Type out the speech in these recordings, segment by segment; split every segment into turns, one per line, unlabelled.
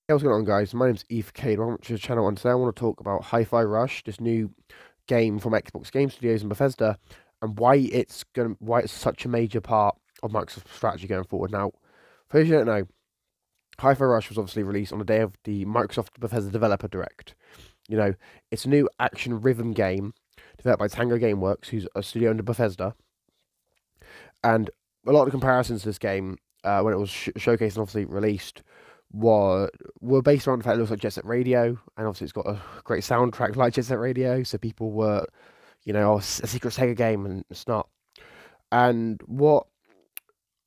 Hey, what's going on, guys? My name's Eve Cade. Welcome to the channel, and today I want to talk about Hi-Fi Rush, this new game from Xbox Game Studios and Bethesda, and why it's such a major part of Microsoft's strategy going forward. Now, for those who don't know, Hi-Fi Rush was obviously released on the day of the Microsoft Bethesda Developer Direct. You know, it's a new action rhythm game developed by Tango Gameworks, who's a studio under Bethesda, and a lot of comparisons to this game when it was showcased and obviously released were based around the fact it looks like Jet Set Radio, and obviously it's got a great soundtrack like Jet Set Radio. So people were, oh, it's a secret Sega game, and it's not. And what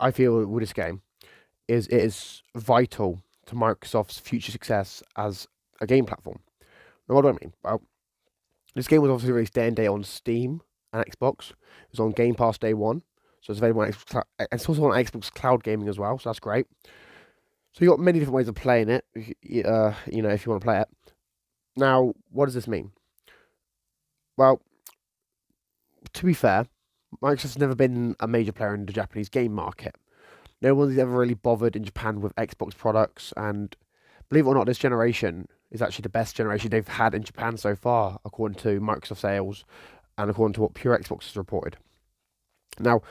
I feel with this game is it is vital to Microsoft's future success as a game platform. Now, what do I mean? Well, this game was obviously released day and day on Steam and Xbox. It was on Game Pass day one, so it's available on Xbox. It's also on Xbox Cloud Gaming as well, so that's great. So you got many different ways of playing it, if you want to play it. Now, what does this mean? Well, to be fair, Microsoft's never been a major player in the Japanese game market. No one's ever really bothered in Japan with Xbox products, and believe it or not, this generation is actually the best generation they've had in Japan so far, according to Microsoft sales and according to what Pure Xbox has reported. Now,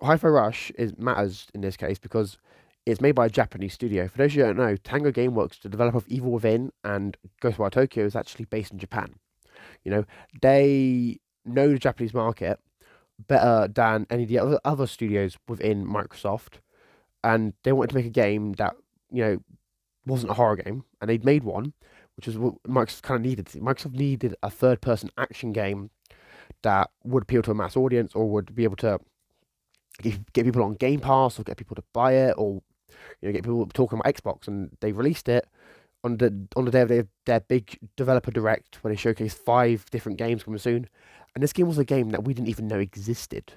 Hi-Fi Rush matters in this case because it's made by a Japanese studio. For those of you who don't know, Tango Gameworks, the developer of Evil Within and Ghostwire Tokyo, is actually based in Japan. They know the Japanese market better than any of the other studios within Microsoft, and they wanted to make a game that wasn't a horror game, and they'd made one, which is what Microsoft kind of needed. Microsoft needed a third-person action game that would appeal to a mass audience, or would be able to get people on Game Pass, or get people to buy it, or get people talking about Xbox. And they released it on the day of their big developer direct, where they showcased 5 different games coming soon. And this game was a game that we didn't even know existed.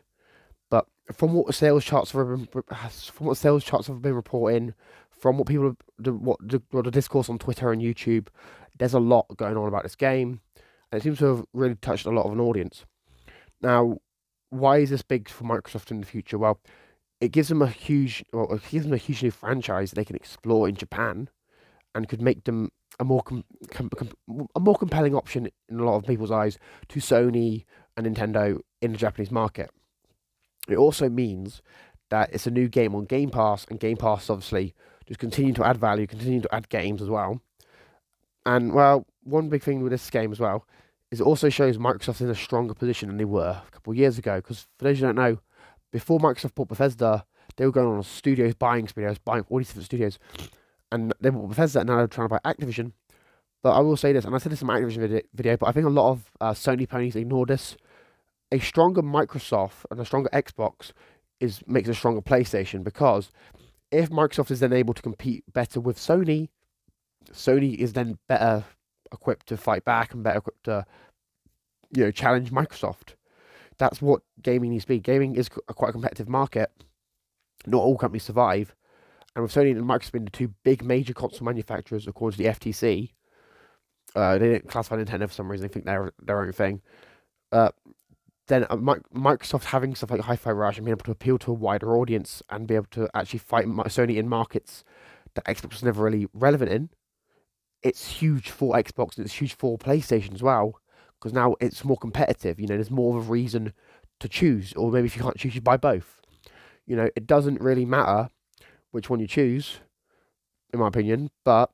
But from what sales charts have been reporting, from what people what the discourse on Twitter and YouTube, there's a lot going on about this game, and it seems to have really touched a lot of an audience. Now, why is this big for Microsoft in the future? Well, it gives them a huge new franchise they can explore in Japan, and could make them a more compelling option in a lot of people's eyes to Sony and Nintendo in the Japanese market. It also means that it's a new game on Game Pass, and Game Pass obviously just continue to add value, continue to add games as well. And well, one big thing with this game as well is it also shows Microsoft in a stronger position than they were a couple of years ago. Because for those who don't know, before Microsoft bought Bethesda, they were going on studios buying all these different studios, and they bought Bethesda, and now they're trying to buy Activision. But I will say this, and I said this in my Activision video, but I think a lot of Sony ponies ignore this. A stronger Microsoft and a stronger Xbox makes a stronger PlayStation, because if Microsoft is then able to compete better with Sony, Sony is then better equipped to fight back and better equipped to challenge Microsoft. That's what gaming needs to be. Gaming is quite a competitive market. Not all companies survive, and with Sony and Microsoft being the 2 big major console manufacturers according to the FTC, they didn't classify Nintendo for some reason. They think they're their own thing. Uh, then Microsoft having stuff like Hi-Fi Rush and being able to appeal to a wider audience and be able to actually fight Sony in markets that Xbox was never really relevant in, it's huge for Xbox, and it's huge for PlayStation as well, because now it's more competitive. There's more of a reason to choose, or maybe if you can't choose, you buy both. It doesn't really matter which one you choose, in my opinion, but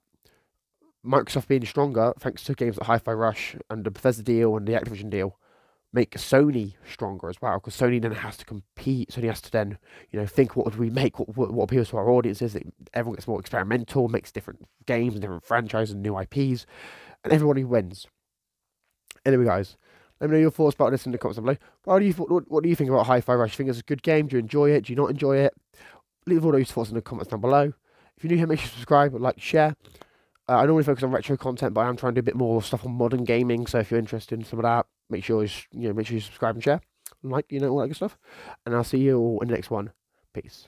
Microsoft being stronger, thanks to games like Hi-Fi Rush and the Bethesda deal and the Activision deal, make Sony stronger as well, because Sony then has to compete. Sony has to then, think, what would we make, what appeals to our audiences. Everyone gets more experimental, makes different games and different franchises and new IPs, and everybody wins. Anyway, guys, let me know your thoughts about this in the comments below. What do you think about Hi-Fi Rush? Do you think it's a good game? Do you enjoy it? Do you not enjoy it? Leave all those thoughts in the comments down below. If you're new here, make sure to subscribe, like, share. I normally focus on retro content, but I am trying to do a bit more stuff on modern gaming. So if you're interested in some of that, make sure you subscribe and share, and like, all that good stuff. And I'll see you all in the next one. Peace.